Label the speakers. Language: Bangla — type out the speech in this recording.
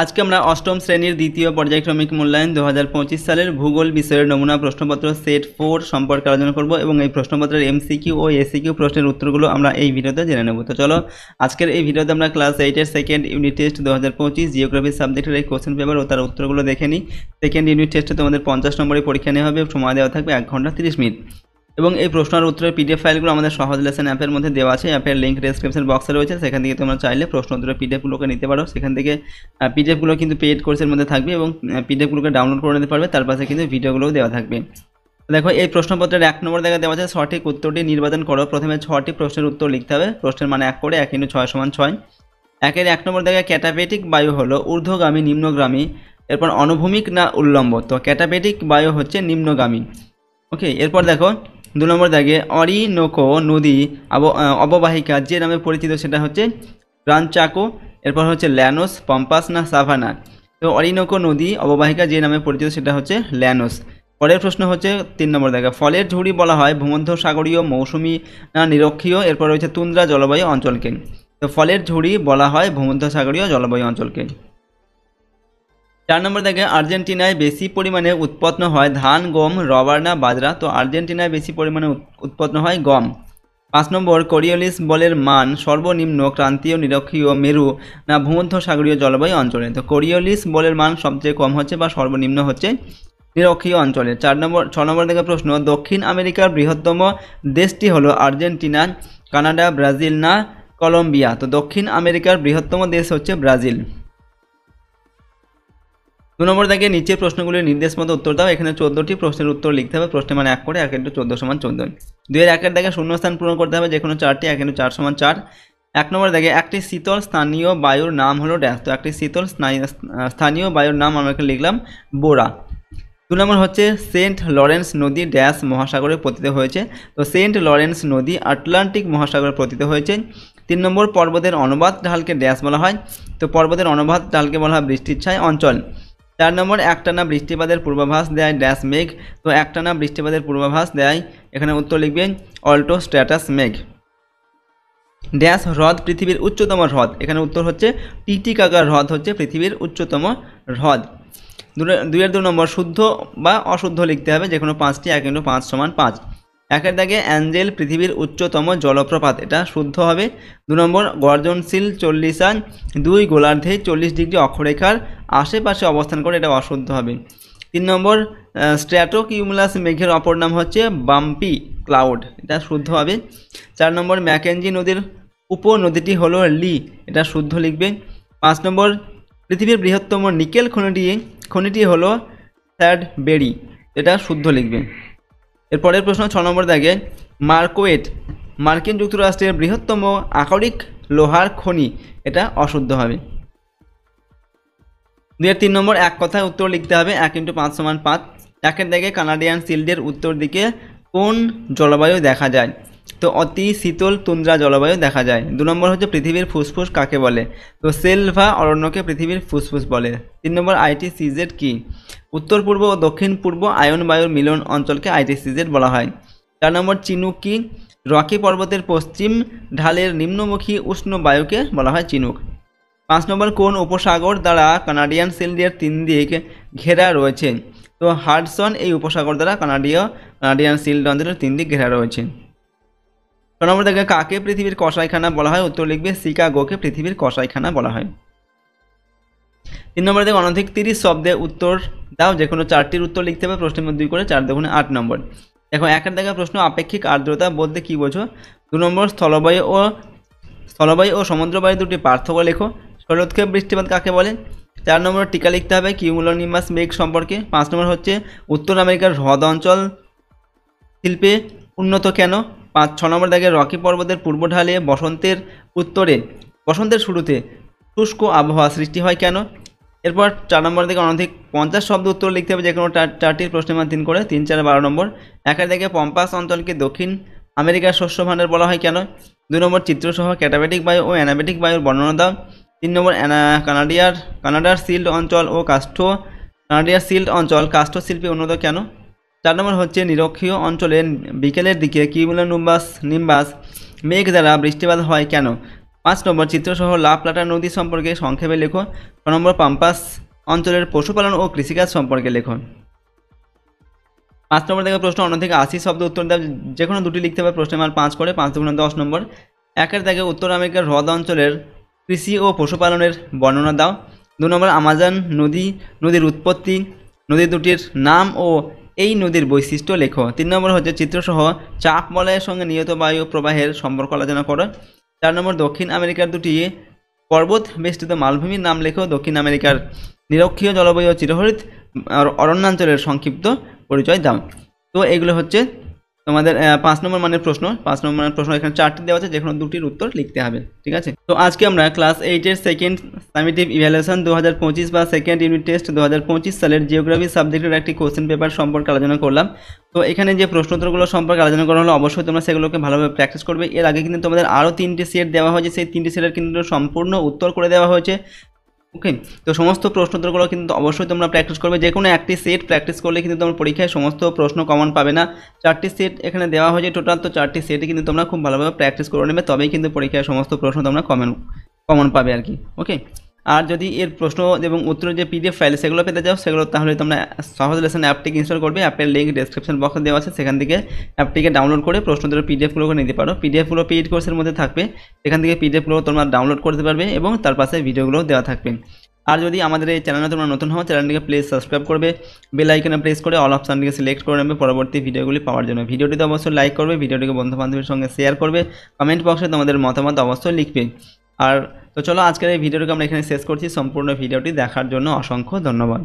Speaker 1: আজকে আমরা অষ্টম শ্রেণীর দ্বিতীয় পর্যায়ক্রমিক মূল্যায়ন 2025 সালের ভূগোল বিষয়ের নমুনা প্রশ্নপত্র সেট 4 সম্পর্কে আলোচনা করব এবং এই প্রশ্নপত্রের এমসিকিউ ও এসিকিউ প্রশ্নের উত্তরগুলো আমরা এই ভিডিওতে জেনে নেব। তো চলো আজকের এই ভিডিওতে আমরা ক্লাস 8 এর সেকেন্ড ইউনিট টেস্ট 2025 জিওগ্রাফি সাবজেক্টের এই কোশ্চেন পেপার ও তার উত্তরগুলো দেখে নিই। সেকেন্ড ইউনিট টেস্টে তোমাদের 50 নম্বরের পরীক্ষা নেওয়া হবে, সময় দেওয়া থাকবে 1 ঘন্টা 30 মিনিট এবং এই প্রশ্ন আর উত্তরের পিডিএফ ফাইলগুলো আমাদের সহজ লেসন অ্যাপের মধ্যে দেওয়া আছে। অ্যাপের লিঙ্ক ডেসক্রিপশন বক্সে রয়েছে, সেখান থেকে তোমরা চাইলে প্রশ্ন উত্তরের পিডিএফগুলোকে নিতে পারো। সেখান থেকে পিডিএফগুলো কিন্তু পেইড কোর্সের মধ্যে থাকবে এবং পিডিএফগুলোকে ডাউনলোড করে নিতে পারবে, তার পাশে কিন্তু ভিডিওগুলোও দেওয়া থাকবে। দেখো এই প্রশ্নপত্রের 1 নম্বর দেখা দেওয়া আছে সঠিক উত্তরটি নির্বাচন করো। প্রথমে 6টি প্রশ্নের উত্তর লিখতে হবে, প্রশ্নের মানে 1 করে 1 × 6 = 6। 1 নম্বর দেখা ক্যাটাপেটিক বায়ু হলো ঊর্ধ্বগামী নিম্নগামী, এরপর অনুভূমিক না উল্লম্ব। তো ক্যাটাপেটিক বায়ু হচ্ছে নিম্নগামী। ওকে, এরপর দেখো 2 নম্বর দাগে অরিনোকো নদী অববাহিকা যে নামে পরিচিত সেটা হচ্ছে রানচাকো। এরপর হচ্ছে ল্যানোস, পম্পাস না সাভানা। তো অরিনোকো নদী অববাহিকা যে নামে পরিচিত সেটা হচ্ছে ল্যানোস। পরের প্রশ্ন হচ্ছে 3 নম্বর দাগে ফলের ঝুড়ি বলা হয় ভূমধ্যসাগরীয় মৌসুমী না নিরক্ষীয়। এরপর রয়েছে তুন্দ্রা জলবায়ু অঞ্চলকে। তো ফলের ঝুড়ি বলা হয় ভূমধ্যসাগরীয় জলবায়ু অঞ্চলকে। 4 নম্বর দেখে আর্জেন্টিনায় বেশি পরিমাণে উৎপন্ন হয় ধান, গম, রবার না বাজরা। তো আর্জেন্টিনায় বেশি পরিমাণে উৎপন্ন হয় গম। 5 নম্বর কোরিওলিস বলের মান সর্বনিম্ন ক্রান্তীয় নিরক্ষীয় মেরু না ভূমধ্যসাগরীয় জলবায়ু অঞ্চলে। তো কোরিওলিস বলের মান সবচেয়ে কম হচ্ছে বা সর্বনিম্ন হচ্ছে নিরক্ষীয় অঞ্চলে। 6 নম্বর দেখে প্রশ্ন দক্ষিণ আমেরিকার বৃহত্তম দেশটি হলো আর্জেন্টিনা, কানাডা, ব্রাজিল না কলম্বিয়া। তো দক্ষিণ আমেরিকার বৃহত্তম দেশ হচ্ছে ব্রাজিল। 2 নম্বর দাগে নিচের প্রশ্নগুলির নির্দেশ মতো উত্তর দাও। এখানে 14টি প্রশ্নের উত্তর লিখতে হবে, প্রশ্নের মানে 1 করে 1 × 14 = 14। 2 এর 1 দাগে শূন্যস্থান পূরণ করতে হবে, যে কোনো 4টি। 1 × 4 = 4। 1 নম্বর দাগে একটি শীতল স্থানীয় বায়ুর নাম হলো ড্যাশ। তো একটি শীতল স্থানীয় বায়ুর নাম আমরা লিখলাম বোরা। 2 নম্বর হচ্ছে সেন্ট লরেন্স নদী ড্যাশ মহাসাগরে পতিত হয়েছে। তো সেন্ট লরেন্স নদী আটলান্টিক মহাসাগরে পতিত হয়েছে। 3 নম্বর পর্বতের অনুবাদ ঢালকে ড্যাশ বলা হয়। তো পর্বতের অনুবাদ ঢালকে বলা হয় বৃষ্টির ছায় অঞ্চল। 4 নম্বর একটানা বৃষ্টিপাতের পূর্বাভাস দেয় ড্যাশ মেঘ। তো একটানা বৃষ্টিপাতের পূর্বাভাস দেয়, এখানে উত্তর লিখবেন অল্টো স্ট্র্যাটাস মেঘ। ড্যাশ হ্রদ পৃথিবীর উচ্চতম হ্রদ। এখানে উত্তর হচ্ছে টিটিকাকা হ্রদ হচ্ছে পৃথিবীর উচ্চতম হ্রদ। 2 নম্বর শুদ্ধ বা অশুদ্ধ লিখতে হবে, যে কোনো 5টি। 1 × 5 = 5। 1 দাগে অ্যাঞ্জেল পৃথিবীর উচ্চতম জলপ্রপাত, এটা শুদ্ধ হবে। 2 নম্বর গর্জনশীল 40 2 গোলার্ধে 40 ডিগ্রি অক্ষরেখার আশেপাশে অবস্থান করে, এটা অশুদ্ধ হবে। 3 নম্বর স্ট্র্যাটোকিউমুলাস মেঘের অপর নাম হচ্ছে বাম্পি ক্লাউড, এটা শুদ্ধ হবে। 4 নম্বর ম্যাকেঞ্জি নদীর উপনদীটি হলো লি, এটা শুদ্ধ লিখবে। 5 নম্বর পৃথিবীর বৃহত্তম নিকেল খনিটি হলো স্যাডবেরি, এটা শুদ্ধ লিখবে। এরপরের প্রশ্ন 6 নম্বর দাগে মার্কোয়েট মার্কিন যুক্তরাষ্ট্রের বৃহত্তম আকরিক লোহার খনি, এটা অশুদ্ধ হবে। 3 নম্বর এক কথায় উত্তর লিখতে হবে, 1 × 5 = 5। 1 দাগে কানাডিয়ান শিল্ডের উত্তর দিকে কোন জলবায়ু দেখা যায়। তো অতি শীতল তুন্দ্রা জলবায়ু দেখা যায়। 2 নম্বর হচ্ছে পৃথিবীর ফুসফুস কাকে বলে। তো সেলভা অরণ্যকে পৃথিবীর ফুসফুস বলে। 3 নম্বর ITCZ কি। উত্তর পূর্ব ও দক্ষিণ পূর্ব আয়ন বায়ুর মিলন অঞ্চলকে ITCZ বলা হয়। 4 নম্বর চিনুক কি। রকি পর্বতের পশ্চিম ঢালের নিম্নমুখী উষ্ণ বায়ুকে বলা হয় চিনুক। 5 নম্বর কোন উপসাগর দ্বারা কানাডিয়ান শিল্ডের 3 দিক ঘেরা রয়েছে। তো হাডসন এই উপসাগর দ্বারা কানাডিয়ান শিল্ড অঞ্চলের 3 দিক ঘেরা রয়েছে। 6 নম্বর দেখে কাকে পৃথিবীর কসাইখানা বলা হয়। উত্তর লিখবে শিকাগোকে পৃথিবীর কসাইখানা বলা হয়। 3 নম্বর দেখে অনধিক 30 শব্দে উত্তর দাও, যে কোনো 4টির উত্তর লিখতে হবে, প্রশ্নের মধ্যে 2 করে 4 × 8 নম্বর। দেখো 1 দেখা প্রশ্ন আপেক্ষিক আর্দ্রতা বলতে কি বোঝো। 2 নম্বর স্থলবায়ু ও সমুদ্রবায়ু দুটি পার্থক্য লেখো। শরৎক্ষেপ বৃষ্টিপাত কাকে বলে। 4 নম্বর টিকা লিখতে হবে কিউমুলোনিমাস মেঘ সম্পর্কে। 5 নম্বর হচ্ছে উত্তর আমেরিকার হ্রদ অঞ্চল শিল্পে উন্নত কেন। 6 নম্বর দাগে রকি পর্বতের পূর্ব ঢালে বসন্তের শুরুতে শুষ্ক আবহাওয়া সৃষ্টি হয় কেন। এরপর 4 নম্বর দিকে অনধিক 50 শব্দ উত্তর লিখতে হবে, যে কোনো 4টির প্রশ্নের মান 3 করে। 3 4 12 নম্বর। 1 দাগে পম্পাস অঞ্চলকে দক্ষিণ আমেরিকার শস্য ভাণ্ডার বলা হয় কেন। 2 নম্বর চিত্রসহ ক্যাটাবেটিক বায়ু ও অ্যানাবেটিক বায়ুর বর্ণনা দাও। 3 নম্বর কানাডার শিল্ড অঞ্চল কাষ্ঠ শিল্পে উন্নত কেন। 4 নম্বর হচ্ছে নিরক্ষীয় অঞ্চলের বিকেলের দিকে কিউমুলোনিম্বাস মেঘ দ্বারা বৃষ্টিপাত হয় কেন। 5 নম্বর চিত্রসহ লা প্লাটা নদী সম্পর্কে সংক্ষেপে লেখো। 6 নম্বর পাম্পাস অঞ্চলের পশুপালন ও কৃষিকাজ সম্পর্কে লেখো। 5 নম্বর থেকে প্রশ্ন অন্য থেকে 80 শব্দ উত্তর দাও, যে কোনো দুটি লিখতে হবে, প্রশ্নের মান 5 করে, 5 দুগুণে 10 নম্বর। 1 থেকে উত্তর আমেরিকার হ্রদ অঞ্চলের কৃষি ও পশুপালনের বর্ণনা দাও। 2 নম্বর আমাজন নদীর উৎপত্তি, নদী দুটির নাম ও এই নদীর বৈশিষ্ট্য লেখো। 3 নম্বর হচ্ছে চিত্রসহ চাপ বলয়ের সঙ্গে নিয়ত বায়ু প্রবাহের সম্পর্ক আলোচনা করো। 4 নম্বর দক্ষিণ আমেরিকার দুটি পর্বত বেষ্টিত মালভূমির নাম লেখো। দক্ষিণ আমেরিকার নিরক্ষীয় জলবায়ু ও চিরহরিত অরণ্যাঞ্চলের সংক্ষিপ্ত পরিচয় দাও। তো এগুলো হচ্ছে তোমাদের 5 নম্বর মানের প্রশ্ন। 5 নম্বর মানের প্রশ্ন এখানে 4টি দেওয়া আছে, যে কোনো দুটির উত্তর লিখতে হবে, ঠিক আছে। তো আজকে আমরা ক্লাস 8-এর সেকেন্ড সামেটিভ ইভ্যালুয়েশন 2025 বা সেকেন্ড ইউনিট টেস্ট 2025 সালের জিওগ্রাফি সাবজেক্টের একটি কোশ্চেন পেপার সম্পর্কে আলোচনা করলাম। তো এখানে যে প্রশ্নোত্তরগুলো সম্পর্কে আলোচনা করা হলো, অবশ্যই তোমরা সেগুলোকে ভালোভাবে প্র্যাকটিস করবে। এর আগে কিন্তু তোমাদের আরও 3টি সেট দেওয়া হয়েছে, সেই 3টি সেটের কিন্তু সম্পূর্ণ উত্তর করে দেওয়া হয়েছে। ওকে, তো সমস্ত প্রশ্নোত্তরগুলো কিন্তু অবশ্যই তোমরা প্র্যাকটিস করবে। যে কোনো একটি সেট প্র্যাকটিস করলে কিন্তু তোমার পরীক্ষায় সমস্ত প্রশ্ন কমন পাবে না। 4টি সেট এখানে দেওয়া হয়েছে টোটাল, তো 4টি সেটে কিন্তু তোমরা খুব ভালোভাবে প্র্যাকটিস করে নেবে, তবেই কিন্তু পরীক্ষায় সমস্ত প্রশ্ন তোমরা কমন পাবে আর কি। ওকে, আর যদি এর প্রশ্ন এবং উত্তরের যে পিডিএফ ফাইল সেগুলো পেতে চাও, সেগুলো তাহলে তোমরা সহজ লেসন অ্যাপটিকে ইনস্টল করবে। অ্যাপের লিঙ্ক ডেসক্রিপশন বক্সে দেওয়া আছে, সেখান থেকে অ্যাপটিকে ডাউনলোড করে প্রশ্নোত্তরের পিডিএফগুলোকে নিতে পারো। পিডিএফগুলো পেইড কোর্সের মধ্যে থাকবে, সেখান থেকে পিডিএফগুলো তোমরা ডাউনলোড করতে পারবে এবং তার পাশে ভিডিওগুলো দেওয়া থাকবে। আর যদি আমাদের এই চ্যানেলে তোমরা নতুন হও, চ্যানেলটিকে প্লিজ সাবস্ক্রাইব করবে, বেল আইকনে প্রেস করে অল অপশানটিকে সিলেক্ট করে নেবে পরবর্তী ভিডিওগুলি পাওয়ার জন্য। ভিডিওটিতে অবশ্যই লাইক করবে, ভিডিওটিকে বন্ধু বান্ধবের সঙ্গে শেয়ার করবে, কমেন্ট বক্সে তোমাদের মতামত অবশ্যই লিখবে। আর তো চলো আজকের এই ভিডিওটিকে আমরা এখানে শেষ করছি। সম্পূর্ণ ভিডিওটি দেখার জন্য অসংখ্য ধন্যবাদ।